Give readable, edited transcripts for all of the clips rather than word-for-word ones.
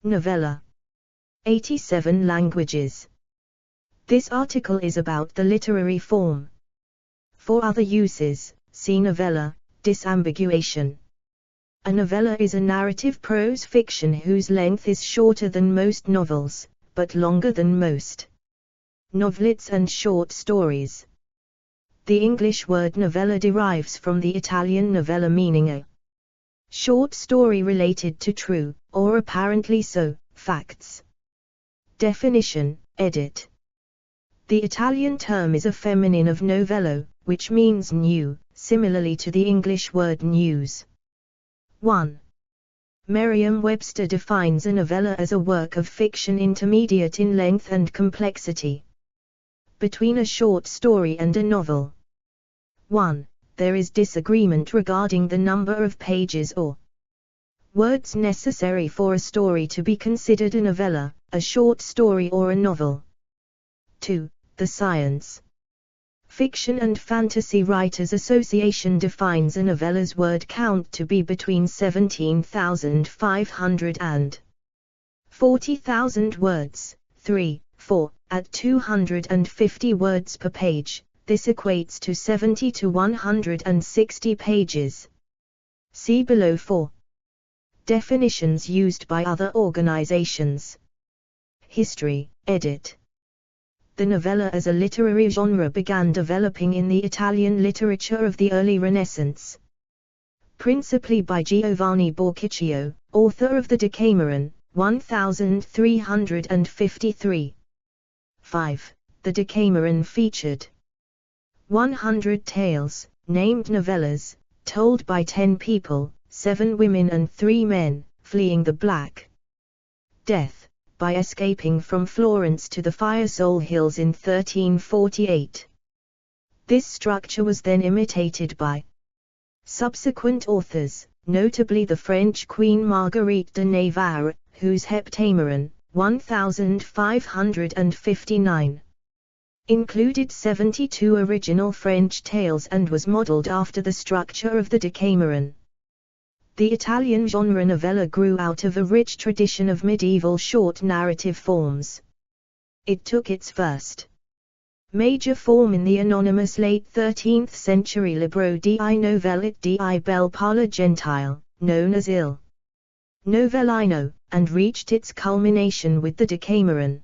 Novella. 87 languages. This article is about the literary form. For other uses, see novella, disambiguation. A novella is a narrative prose fiction whose length is shorter than most novels, but longer than most novelettes and short stories. The English word novella derives from the Italian novella, meaning a short story related to true, or apparently so, facts. Definition, edit. The Italian term is a feminine of novello, which means new, similarly to the English word news. 1. Merriam-Webster defines a novella as a work of fiction intermediate in length and complexity between a short story and a novel. 1. There is disagreement regarding the number of pages or words necessary for a story to be considered a novella, a short story or a novel. 2. The Science Fiction and Fantasy Writers Association defines a novella's word count to be between 17,500 and 40,000 words. 3. 4. At 250 words per page, this equates to 70 to 160 pages. See below for definitions used by other organizations. History, edit. The novella as a literary genre began developing in the Italian literature of the early Renaissance, principally by Giovanni Boccaccio, author of the Decameron, 1353. 5. The Decameron featured 100 tales, named novellas, told by 10 people, 7 women and 3 men, fleeing the Black Death, by escaping from Florence to the Fiesole Hills in 1348. This structure was then imitated by subsequent authors, notably the French Queen Marguerite de Navarre, whose Heptameron, 1559, included 72 original French tales and was modeled after the structure of the Decameron. The Italian genre novella grew out of a rich tradition of medieval short narrative forms. It took its first major form in the anonymous late 13th century Libro di Novelle di Bel Parla Gentile, known as Il Novellino, and reached its culmination with the Decameron.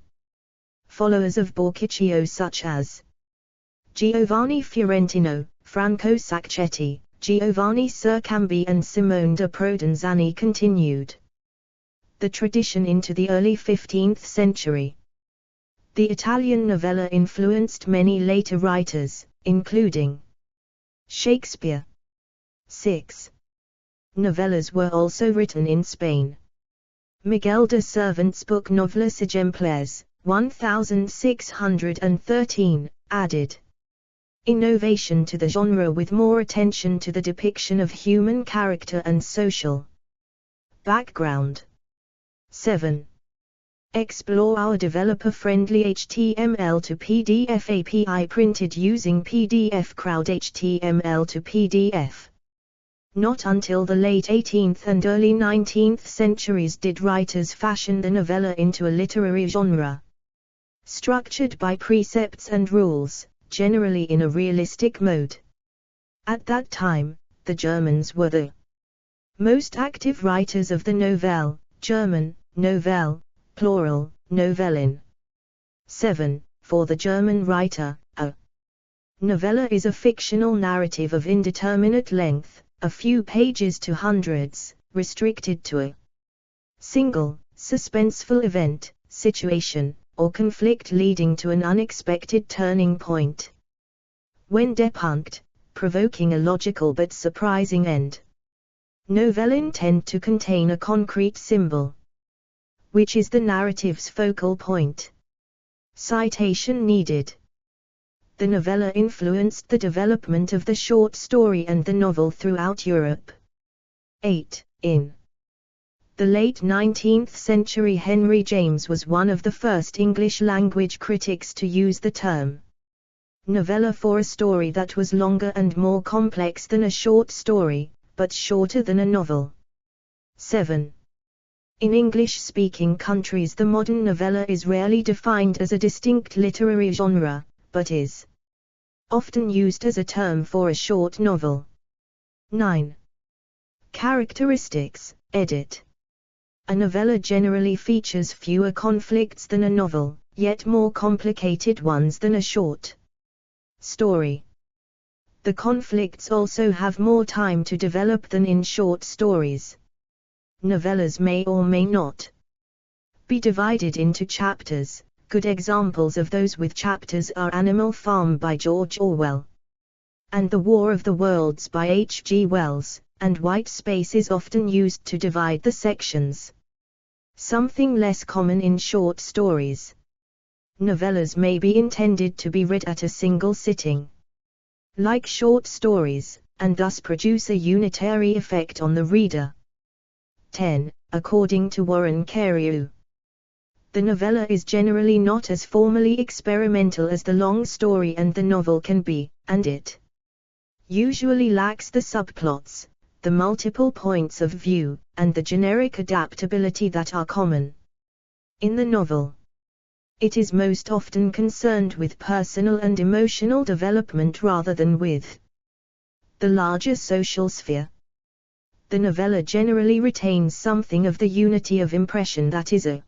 Followers of Boccaccio such as Giovanni Fiorentino, Franco Sacchetti, Giovanni Cercambi and Simone da Provenzano continued the tradition into the early 15th century. The Italian novella influenced many later writers, including Shakespeare. 6. Novellas were also written in Spain. Miguel de Cervantes' book Novelas Ejemplares, 1613, added innovation to the genre with more attention to the depiction of human character and social background. 7. Explore our developer-friendly HTML to PDF API printed using PDF Crowd HTML to PDF. Not until the late 18th and early 19th centuries did writers fashion the novella into a literary genre, structured by precepts and rules, generally in a realistic mode. At that time, the Germans were the most active writers of the novelle, German, Novelle, plural, Novellen. 7. For the German writer, a novella is a fictional narrative of indeterminate length, a few pages to hundreds, restricted to a single, suspenseful event, situation, or conflict leading to an unexpected turning point. When depunct, provoking a logical but surprising end. Novellen tend to contain a concrete symbol, which is the narrative's focal point. Citation needed. The novella influenced the development of the short story and the novel throughout Europe. 8. In the late 19th century, Henry James was one of the first English-language critics to use the term novella for a story that was longer and more complex than a short story, but shorter than a novel. 7. In English-speaking countries, the modern novella is rarely defined as a distinct literary genre, but is often used as a term for a short novel. 9. Characteristics, edit. A novella generally features fewer conflicts than a novel, yet more complicated ones than a short story. The conflicts also have more time to develop than in short stories. Novellas may or may not be divided into chapters. Good examples of those with chapters are Animal Farm by George Orwell and The War of the Worlds by H.G. Wells, and white space is often used to divide the sections. Something less common in short stories. Novellas may be intended to be read at a single sitting, like short stories, and thus produce a unitary effect on the reader. 10. According to Warren Carreyrou, the novella is generally not as formally experimental as the long story and the novel can be, and it usually lacks the subplots, the multiple points of view, and the generic adaptability that are common in the novel. It is most often concerned with personal and emotional development rather than with the larger social sphere. The novella generally retains something of the unity of impression that is a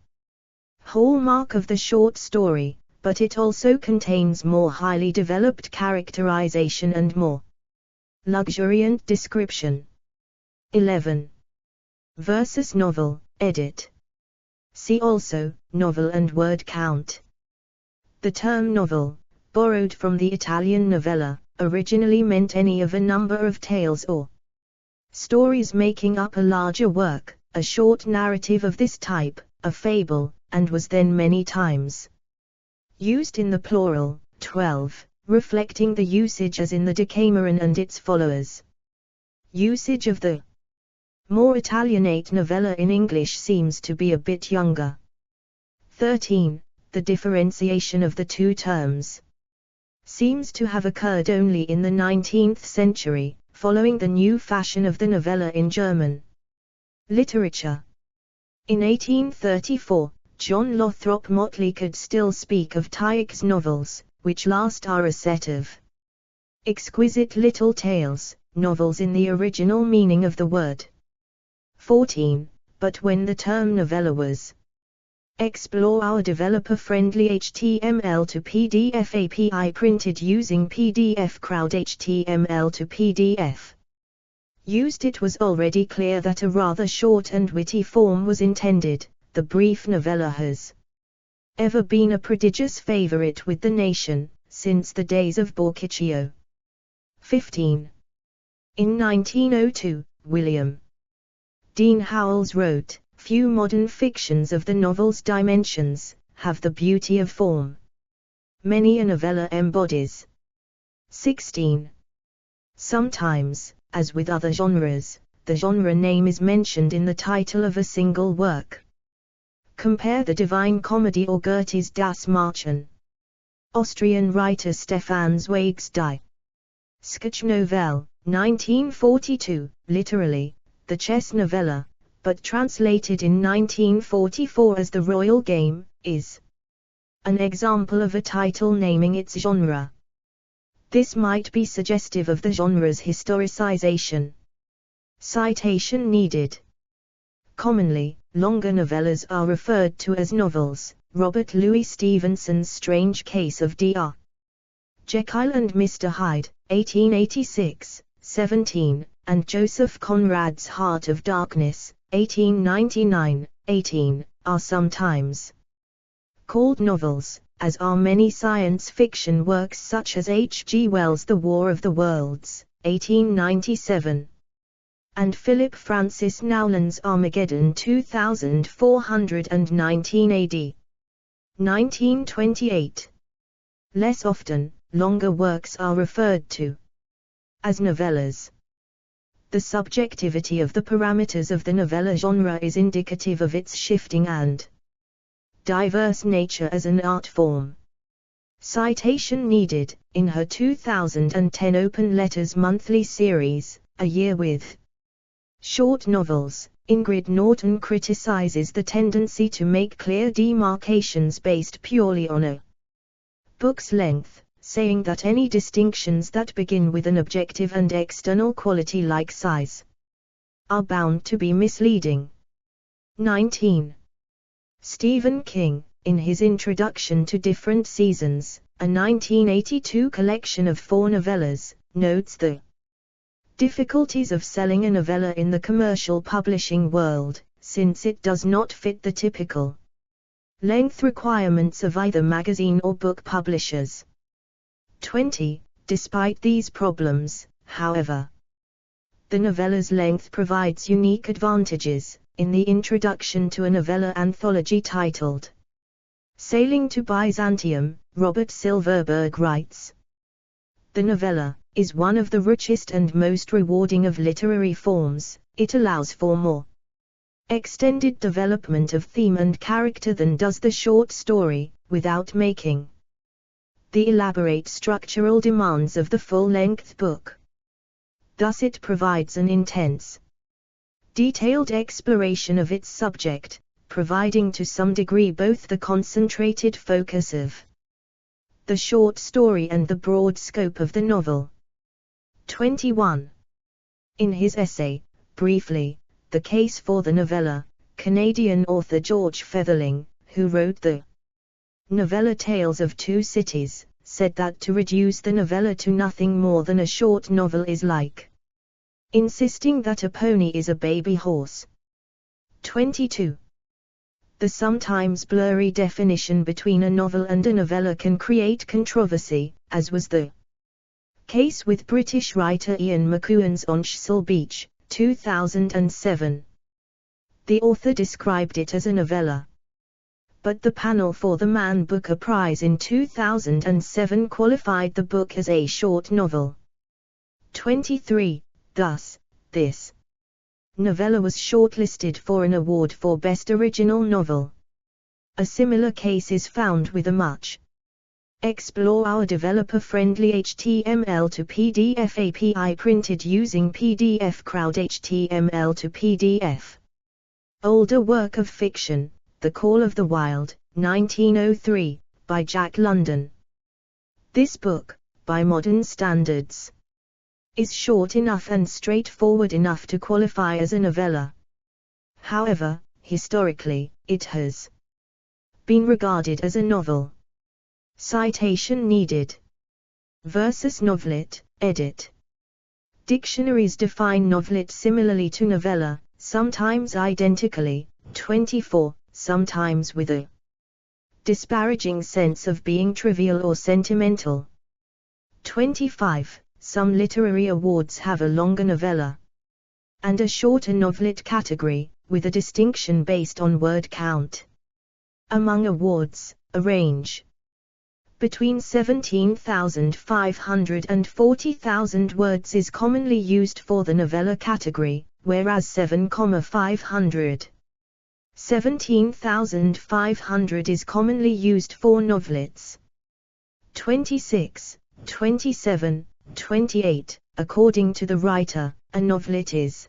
hallmark of the short story, but it also contains more highly developed characterization and more luxuriant description. 11. Versus novel, edit. See also, novel and word count. The term novel, borrowed from the Italian novella, originally meant any of a number of tales or stories making up a larger work, a short narrative of this type, a fable, and was then many times used in the plural, 12, reflecting the usage as in the Decameron and its followers. Usage of the more Italianate novella in English seems to be a bit younger. 13. The differentiation of the two terms seems to have occurred only in the 19th century, following the new fashion of the novella in German literature. In 1834, John Lothrop Motley could still speak of Tieck's novels, which last are a set of exquisite little tales, novels in the original meaning of the word. 14. But when the term novella was explore our developer-friendly HTML to PDF API printed using PDF Crowd HTML to PDF used, it was already clear that a rather short and witty form was intended. The brief novella has ever been a prodigious favorite with the nation, since the days of Boccaccio. 15. In 1902, William Dean Howells wrote, "Few modern fictions of the novel's dimensions have the beauty of form many a novella embodies." 16. Sometimes, as with other genres, the genre name is mentioned in the title of a single work. Compare The Divine Comedy or Goethe's Das Märchen. Austrian writer Stefan Zweig's Die Sketchnovelle, 1942, literally, the chess novella, but translated in 1944 as The Royal Game, is an example of a title naming its genre. This might be suggestive of the genre's historicization. Citation needed. Commonly, longer novellas are referred to as novels. Robert Louis Stevenson's Strange Case of Dr. Jekyll and Mr. Hyde, 1886, 17, and Joseph Conrad's Heart of Darkness, 1899, 18, are sometimes called novels, as are many science fiction works such as H.G. Wells' The War of the Worlds, 1897. and Philip Francis Nowlan's Armageddon 2419 AD. 1928. Less often, longer works are referred to as novellas. The subjectivity of the parameters of the novella genre is indicative of its shifting and diverse nature as an art form. Citation needed. In her 2010 Open Letters monthly series, A Year with Short Novels, Ingrid Norton criticizes the tendency to make clear demarcations based purely on a book's length, saying that any distinctions that begin with an objective and external quality like size are bound to be misleading. 19. Stephen King, in his Introduction to Different Seasons, a 1982 collection of 4 novellas, notes the difficulties of selling a novella in the commercial publishing world, since it does not fit the typical length requirements of either magazine or book publishers. 20. Despite these problems, however, the novella's length provides unique advantages. In the introduction to a novella anthology titled Sailing to Byzantium, Robert Silverberg writes, "The novella is one of the richest and most rewarding of literary forms. It allows for more extended development of theme and character than does the short story, without making the elaborate structural demands of the full-length book. Thus it provides an intense, detailed exploration of its subject, providing to some degree both the concentrated focus of the short story and the broad scope of the novel." 21. In his essay, Briefly, The Case for the Novella, Canadian author George Featherling, who wrote the novella Tales of Two Cities, said that to reduce the novella to nothing more than a short novel is like insisting that a pony is a baby horse. 22. The sometimes blurry definition between a novel and a novella can create controversy, as was the case with British writer Ian McEwan's On Cecil Beach, 2007. The author described it as a novella, but the panel for the Man Booker Prize in 2007 qualified the book as a short novel. 23. Thus, this novella was shortlisted for an award for Best Original Novel. A similar case is found with a much Explore our developer-friendly HTML to PDF API printed using PDF Crowd HTML to PDF. Older work of fiction, The Call of the Wild, 1903, by Jack London. This book, by modern standards, is short enough and straightforward enough to qualify as a novella. However, historically, it has been regarded as a novel. Citation needed. Versus novelet, edit. Dictionaries define novelet similarly to novella, sometimes identically. 24, sometimes with a disparaging sense of being trivial or sentimental. 25. Some literary awards have a longer novella and a shorter novelet category, with a distinction based on word count. Among awards, a range between 17,500 and 40,000 words is commonly used for the novella category, whereas 17,500 is commonly used for novelettes. 26, 27, 28. According to the writer, a novelet is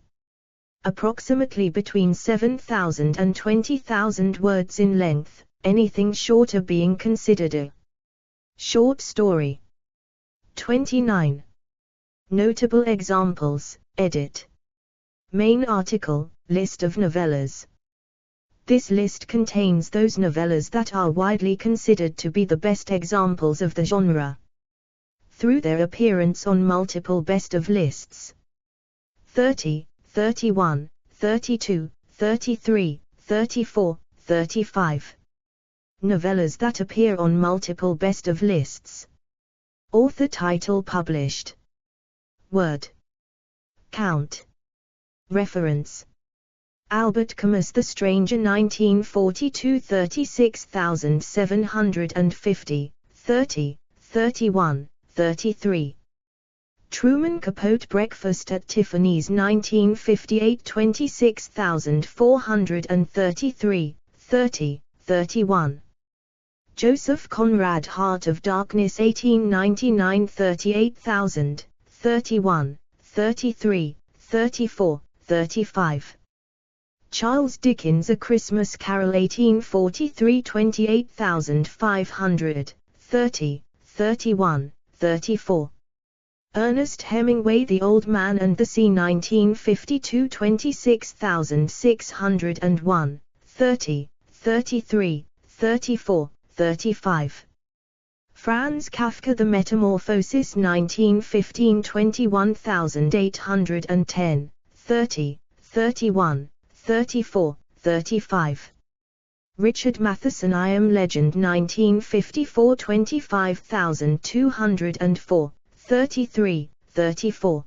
approximately between 7,000 and 20,000 words in length, anything shorter being considered a short story. 29. Notable examples, edit. Main article, list of novellas. This list contains those novellas that are widely considered to be the best examples of the genre, through their appearance on multiple best of lists. 30, 31, 32, 33, 34, 35. Novellas that appear on multiple best of lists. Author title published. Word count. Reference: Albert Camus, The Stranger, 1942, 36,750, 30, 31, 33. Truman Capote, Breakfast at Tiffany's, 1958, 26,433, 30, 31. Joseph Conrad, Heart of Darkness, 1899, 38,000, 31, 33, 34, 35. Charles Dickens A Christmas Carol 1843 28500, 30, 31, 34. Ernest Hemingway The Old Man and the Sea 1952 26601, 30, 33, 34, 35. Franz Kafka The Metamorphosis 1915 21810, 30, 31, 34, 35. Richard Matheson I Am Legend 1954 25204, 33, 34.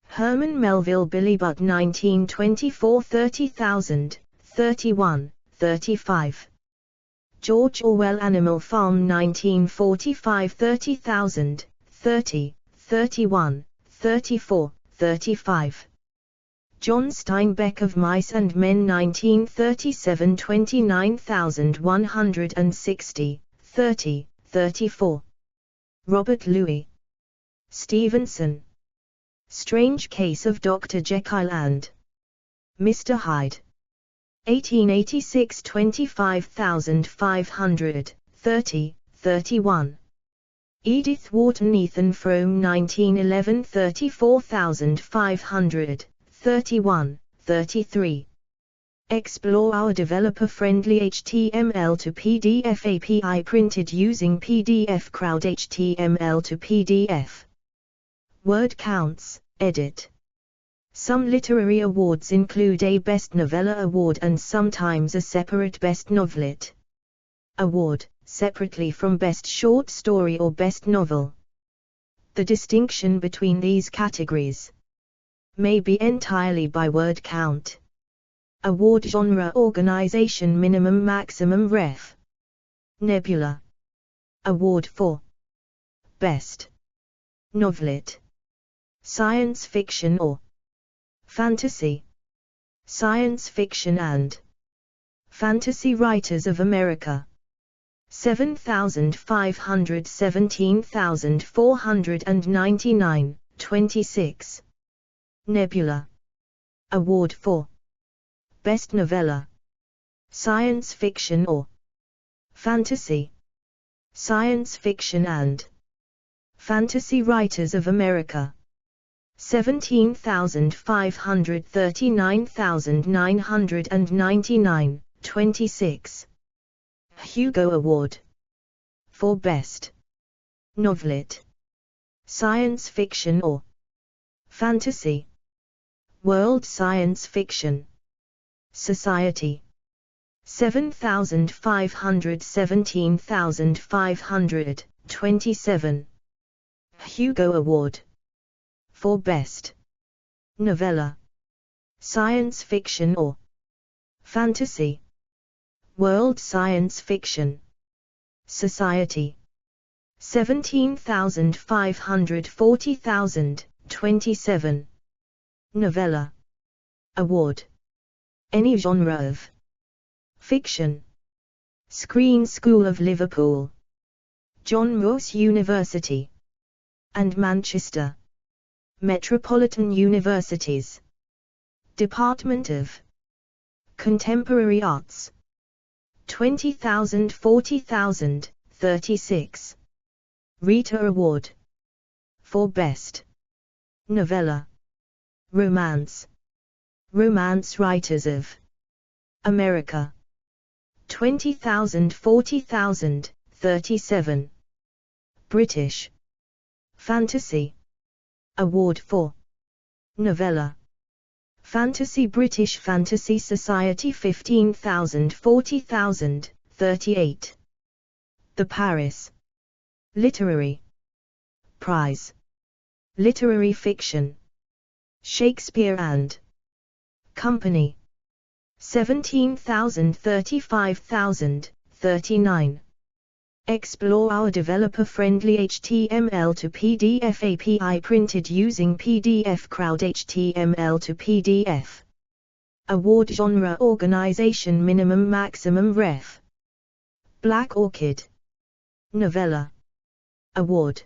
Herman Melville Billy Budd 1924 30000, 31, 35. George Orwell Animal Farm 1945 30000, 30, 31, 34, 35. John Steinbeck of Mice and Men 1937 29160, 30, 34. Robert Louis Stevenson Strange Case of Dr. Jekyll and Mr. Hyde 1886 25500, 30, 31. Edith Wharton Ethan Frome 1911 34500, 31, 33. Explore our developer-friendly HTML to PDF API printed using PDF Crowd HTML to PDF. Word counts, edit. Some literary awards include a Best Novella Award and sometimes a separate Best Novelet Award, separately from Best Short Story or Best Novel. The distinction between these categories may be entirely by word count. Award genre organization minimum maximum ref. Nebula. Award for Best Novelet. Science fiction or fantasy. Science fiction and fantasy writers of America. 7500 17499, 26. Nebula. Award for Best Novella. Science fiction or fantasy. Science fiction and fantasy writers of America. 17539,999, 26. Hugo Award for Best Novelet. Science fiction or fantasy. World Science Fiction Society. 7500 17500, 27. Hugo Award for Best Novella. Science fiction or fantasy. World Science Fiction Society. 17540,000, 27. Novella Award. Any genre of fiction. Screen School of Liverpool, John Moores University, and Manchester Metropolitan Universities. Department of Contemporary Arts. 20,000 40,000, 36. Rita Award for Best Novella. Romance. Romance Writers of America. 20,000 40,000, 37. British Fantasy Award for Novella. Fantasy British Fantasy Society 15,000 40,000, 38. The Paris Literary Prize. Literary Fiction. Shakespeare and Company. 17,000 35,000, 39. Explore our developer-friendly HTML to PDF API printed using PDF Crowd HTML to PDF. Award genre organization minimum maximum ref. Black Orchid Novella Award.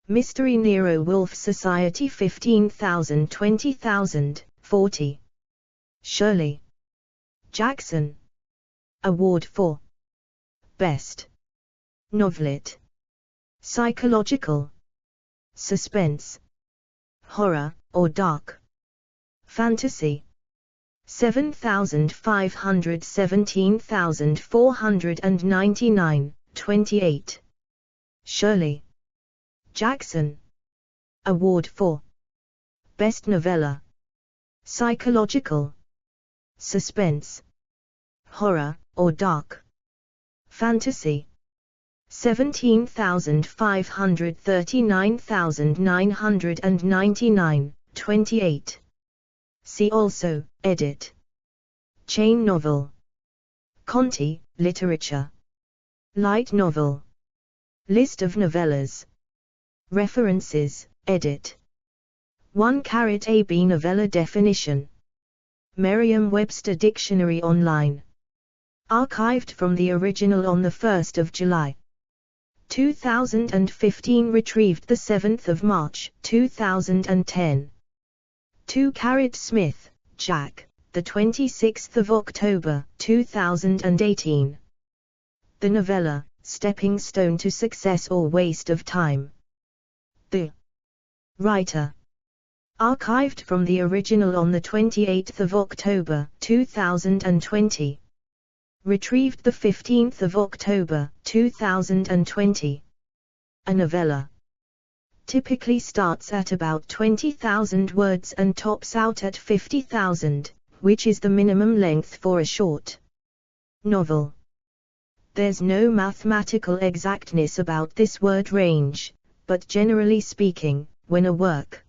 Mystery Nero Wolfe Society 15,000 20,000, 40. Shirley Jackson. Award for Best Novelet. Psychological, suspense, horror, or dark fantasy. 7,517,499, 28. Shirley Jackson. Award for Best Novella. Psychological, suspense, horror, or dark fantasy. 17,539,999, 28. See also, edit. Chain novel. Conte, literature. Light novel. List of novellas. References, edit. 1-AB novella definition. Merriam-Webster Dictionary online. Archived from the original on the 1st of July 2015, retrieved the 7th of March 2010. 2-Smith, Jack, the 26th of October 2018. The novella, Stepping Stone to Success or Waste of Time. The writer. Archived from the original on the 28th of October 2020. Retrieved the 15th of October 2020. A novella typically starts at about 20,000 words and tops out at 50,000, which is the minimum length for a short novel. There's no mathematical exactness about this word range, but generally speaking, when a work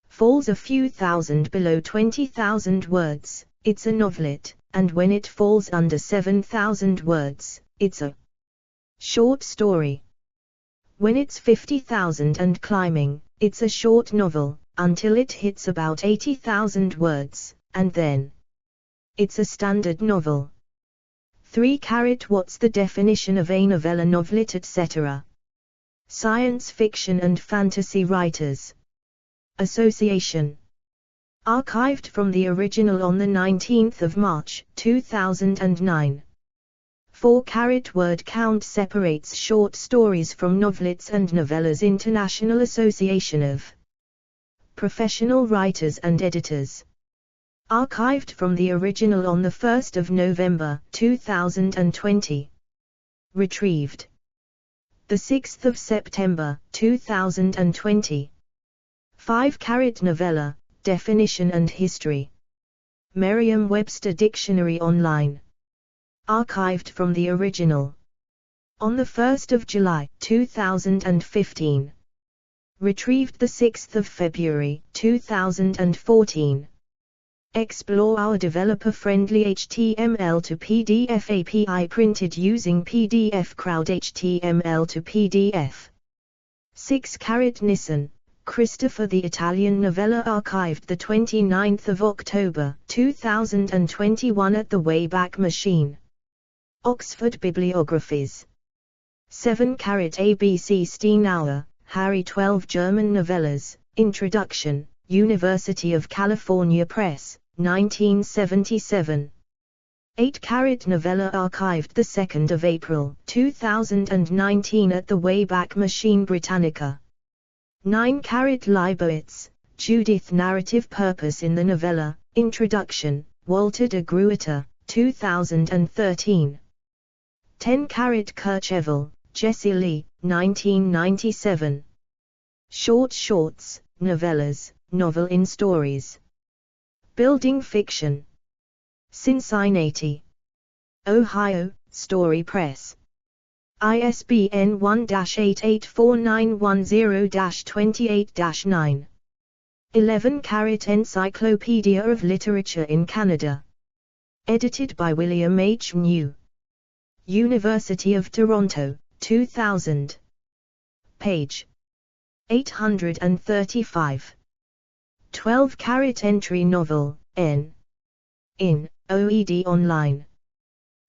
falls a few thousand below 20,000 words, it's a novelet, and when it falls under 7,000 words, it's a short story. When it's 50,000 and climbing, it's a short novel, until it hits about 80,000 words, and then it's a standard novel. 3. What's the definition of a novella, novelet, etc.? Science Fiction and Fantasy Writers Association. Archived from the original on the 19th of March 2009. 4. Word count separates short stories from novelettes and novellas. International Association of Professional Writers and Editors. Archived from the original on the 1st of November 2020. Retrieved the 6th of September 2020. 5. Novella, definition and history. Merriam-Webster Dictionary online. Archived from the original on the 1st of July 2015. Retrieved the 6th of February 2014. Explore our developer-friendly HTML to PDF API printed using PDF Crowd HTML to PDF. 6. Nissen, Christopher. The Italian novella, archived the 29th of October 2021 at the Wayback Machine. Oxford Bibliographies. 7. ABC Steinauer, Harry. 12 German novellas, Introduction, University of California Press, 1977. 8. Novella, archived the 2nd of April 2019 at the Wayback Machine Britannica. 9. Leibowitz, Judith. Narrative purpose in the novella, Introduction, Walter de Gruyter, 2013. 10. Kirchevel, Jessie Lee, 1997. Shorts, novellas, novel in stories. Building fiction. Cincinnati, Ohio, Story Press. ISBN 1-884910-28-9. 11. Encyclopedia of Literature in Canada. Edited by William H. New. University of Toronto, 2000. Page 835. 12. Entry novel, N. In OED Online.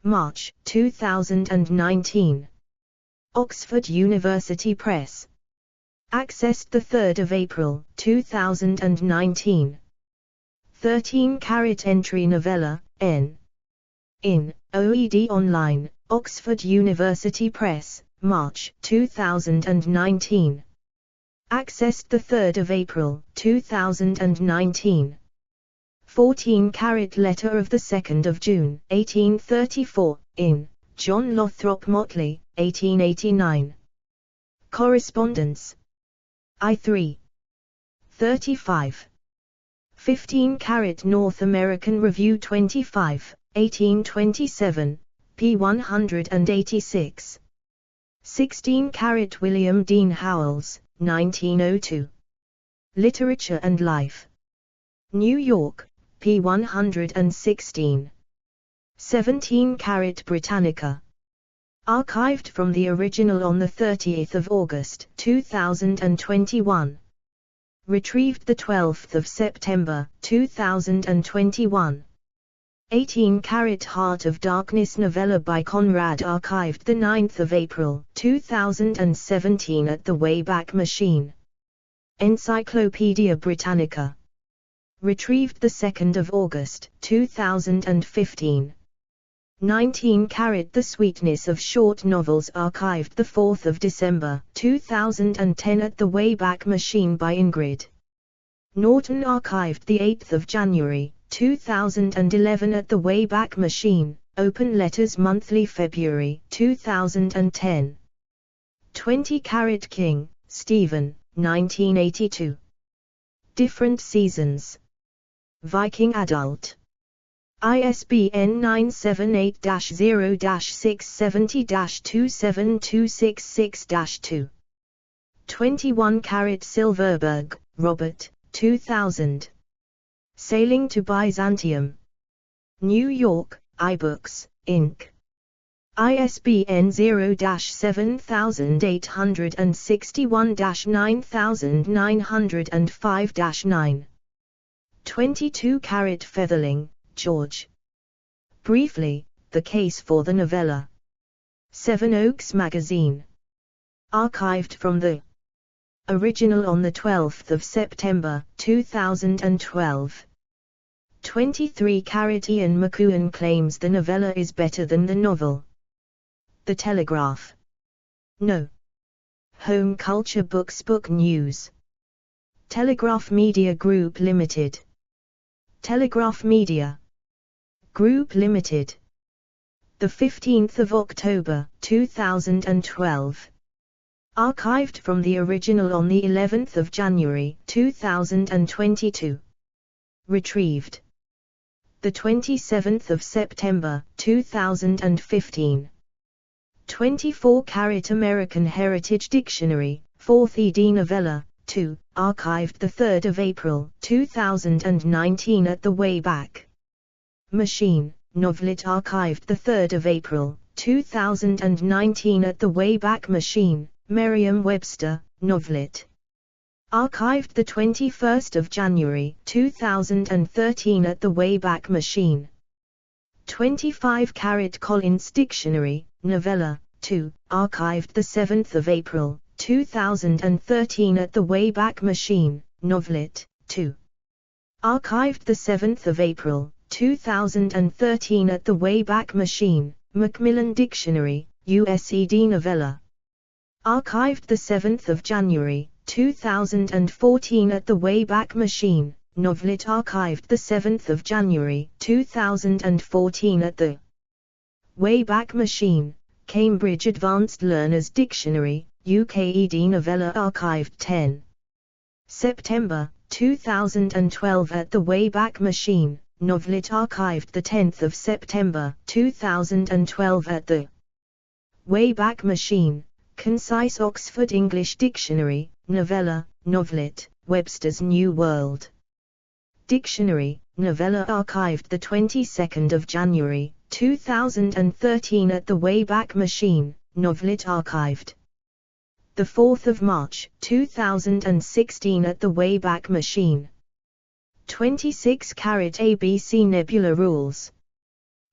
March 2019. Oxford University Press. Accessed 3 April 2019. 13. Entry novella, N. In OED Online, Oxford University Press, March 2019. Accessed 3 April 2019. 14-carat letter of 2 June 1834, in John Lothrop Motley, 1889. Correspondence. I3. 35. 15-carat North American Review 25, 1827, p. 186. 16-carat William Dean Howells, 1902. Literature and Life. New York, p. 116. 17-carat Britannica. Archived from the original on 30 August 2021. Retrieved 12 September 2021. 18-carat Heart of Darkness novella by Conrad, archived 9 April 2017 at the Wayback Machine. Encyclopedia Britannica. Retrieved 2 August 2015. 19-carat The Sweetness of Short Novels, archived 4 December 2010 at the Wayback Machine by Ingrid Norton, archived 8 January 2011 at the Wayback Machine, Open Letters Monthly, February 2010. 20-carat King, Stephen, 1982. Different Seasons. Viking Adult. ISBN 978-0-670-27266-2. 21-carat Silverberg, Robert, 2000. Sailing to Byzantium. New York, iBooks, Inc. ISBN 0-7861-9905-9. 22-carat Featherling, George. Briefly, The Case for the Novella. Seven Oaks Magazine. Archived from the original on 12 September 2012. 23-carat Ian McEwan claims the novella is better than the novel. The Telegraph. No. Home Culture Books. Book News. Telegraph Media Group Limited. Telegraph Media Group Limited. The 15th of October 2012. Archived from the original on the 11th of January 2022. Retrieved the 27th of September 2015. 24-carat American Heritage Dictionary, 4th ed. Novella, 2, archived 3 April 2019 at the Wayback Machine, Novelet, archived 3 April 2019 at the Wayback Machine, Merriam-Webster, Novelet. Archived 21 January 2013 at the Wayback Machine. 25-carat Collins Dictionary, Novella, 2, archived 7 April 2013 at the Wayback Machine, Novelet, 2. Archived 7 April 2013 at the Wayback Machine, Macmillan Dictionary, USED Novella. Archived 7 January 2014 at the Wayback Machine, Novelet, archived 7 January 2014 at the Wayback Machine, Cambridge Advanced Learners Dictionary, UKED Novella, archived 10 September 2012 at the Wayback Machine, Novelet, archived 10 September 2012 at the Wayback Machine, Concise Oxford English Dictionary, Novella, Novelet, Webster's New World Dictionary, Novella, archived 22 January 2013 at the Wayback Machine, Novelet, archived 4 March 2016 at the Wayback Machine. 26-carat ABC Nebula Rules.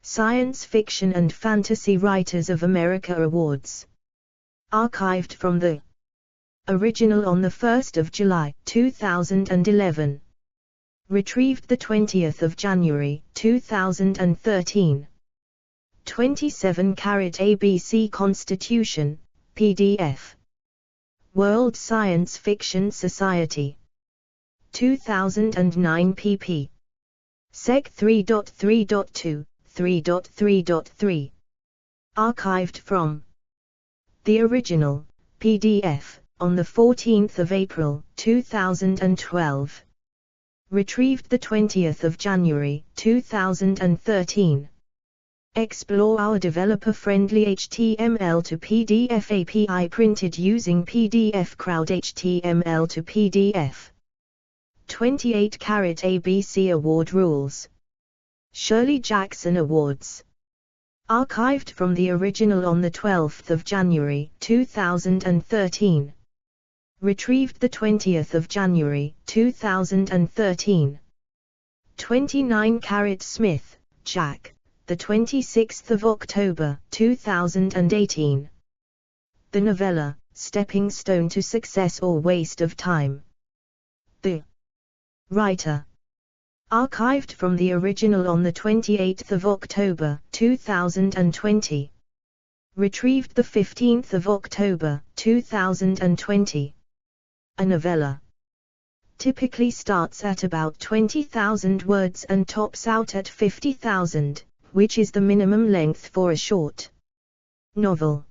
Science Fiction and Fantasy Writers of America Awards. Archived from the original on 1 July 2011. Retrieved 20 January 2013. 27 ABC Constitution, PDF. World Science Fiction Society. 2009 pp. Sec 3.3.2, 3.3.3. Archived from the original, PDF, on the 14th of April, 2012. Retrieved the 20th of January, 2013. Explore our developer-friendly HTML to PDF API printed using PDF Crowd HTML to PDF. 28 ABC Award Rules. Shirley Jackson Awards. Archived from the original on the 12th of January, 2013. Retrieved the 20th of January, 2013. 29 Smith, Jack, the 26th of October, 2018. The Novella, Stepping Stone to Success or Waste of Time. The writer. Archived from the original on the 28th of October, 2020. Retrieved the 15th of October, 2020. A novella typically starts at about 20,000 words and tops out at 50,000, which is the minimum length for a short novel.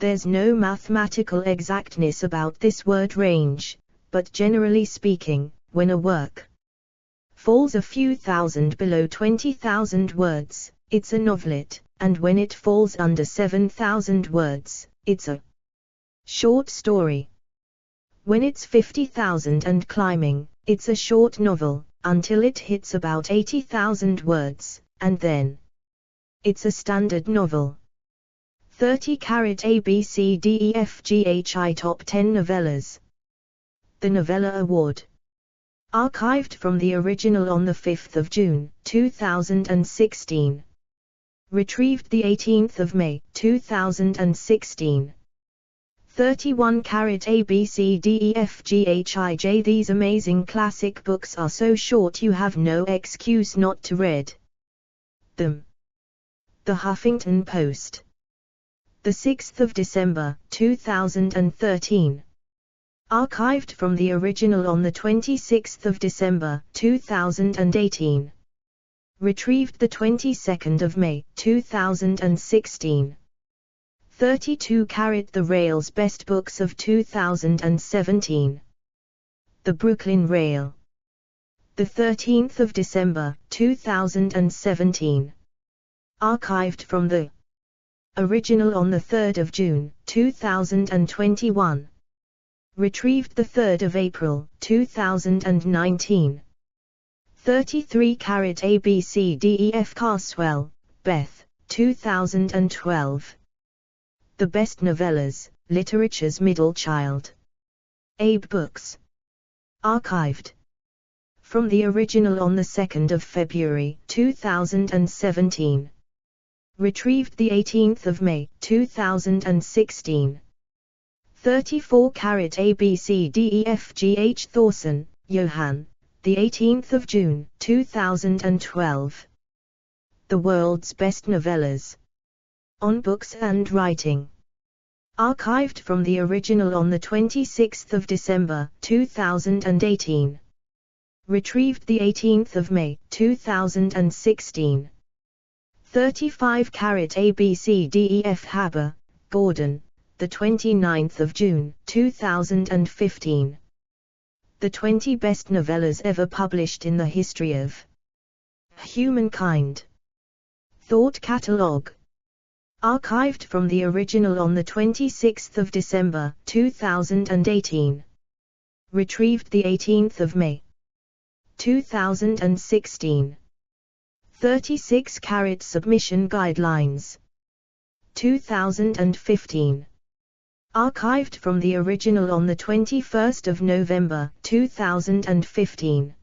There's no mathematical exactness about this word range, but generally speaking, when a work falls a few thousand below 20,000 words, it's a novelet, and when it falls under 7,000 words, it's a short story. When it's 50,000 and climbing, it's a short novel, until it hits about 80,000 words, and then it's a standard novel. 30 ABCDEFGHI Top 10 Novellas. The Novella Award. Archived from the original on the 5th of June, 2016. Retrieved the 18th of May, 2016. 31 ABCDEFGHIJ. These amazing classic books are so short you have no excuse not to read them. The Huffington Post. The 6th of December, 2013. Archived from the original on the 26th of December, 2018. Retrieved the 22nd of May, 2016. 32 The Rail's Best Books of 2017. The Brooklyn Rail. The 13th of December, 2017. Archived from the original on the 3rd of June, 2021. Retrieved the 3rd of April, 2019. 33 ABCDEF Carswell, Beth, 2012. The Best Novellas, Literature's Middle Child. Abe Books. Archived from the original on the 2nd of February, 2017. Retrieved the 18th of May, 2016. 34 ABCDEFGH Thorson, Johann, the 18th of June, 2012. The World's Best Novellas. On Books and Writing. Archived from the original on the 26th of December, 2018. Retrieved the 18th of May, 2016. 35 ABCDEF Haber, Gordon, the 29th of June, 2015. The 20 Best Novellas Ever Published in the History of Humankind. Thought Catalogue. Archived from the original on the 26th of December, 2018. Retrieved the 18th of May, 2016. 36 Submission Guidelines. 2015. Archived from the original on the 21st of November, 2015.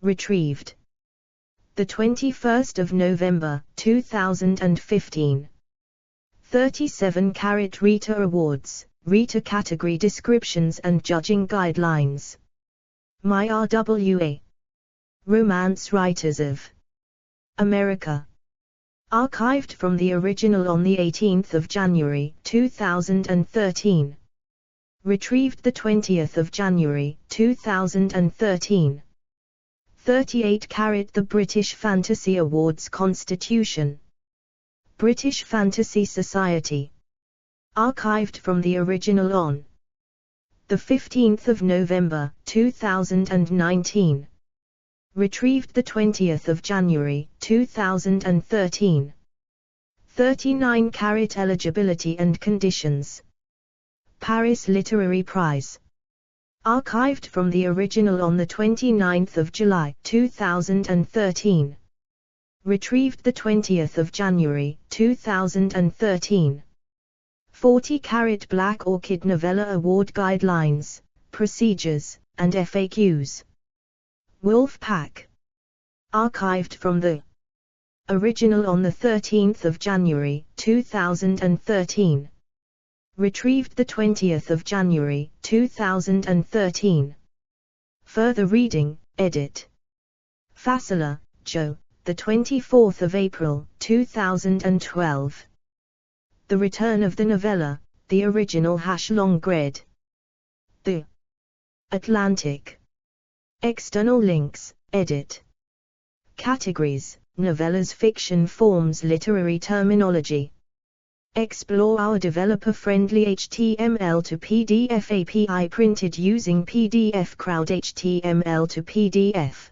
Retrieved the 21st of November, 2015. 37 Rita Awards, Rita Category Descriptions and Judging Guidelines. My RWA. Romance Writers of America. Archived from the original on the 18th of January 2013. Retrieved the 20th of January 2013. 38 The British Fantasy Awards Constitution. British Fantasy Society. Archived from the original on the 15th of November 2019. Retrieved the 20th of January 2013. 39 Eligibility and Conditions. Paris Literary Prize. Archived from the original on the 29th of July 2013. Retrieved the 20th of January 2013. 40 Black Orchid Novella Award Guidelines, Procedures, and FAQs. Wolfpack. Archived from the original on the 13th of January 2013. Retrieved the 20th of January 2013. Further reading, edit. Fassler, Joe, the 24th of April 2012. The Return of the Novella, the original #Longread. The Atlantic. External links, edit. Categories, novellas, fiction, forms, literary terminology. Explore our developer-friendly HTML to PDF API printed using PDF Crowd HTML to PDF.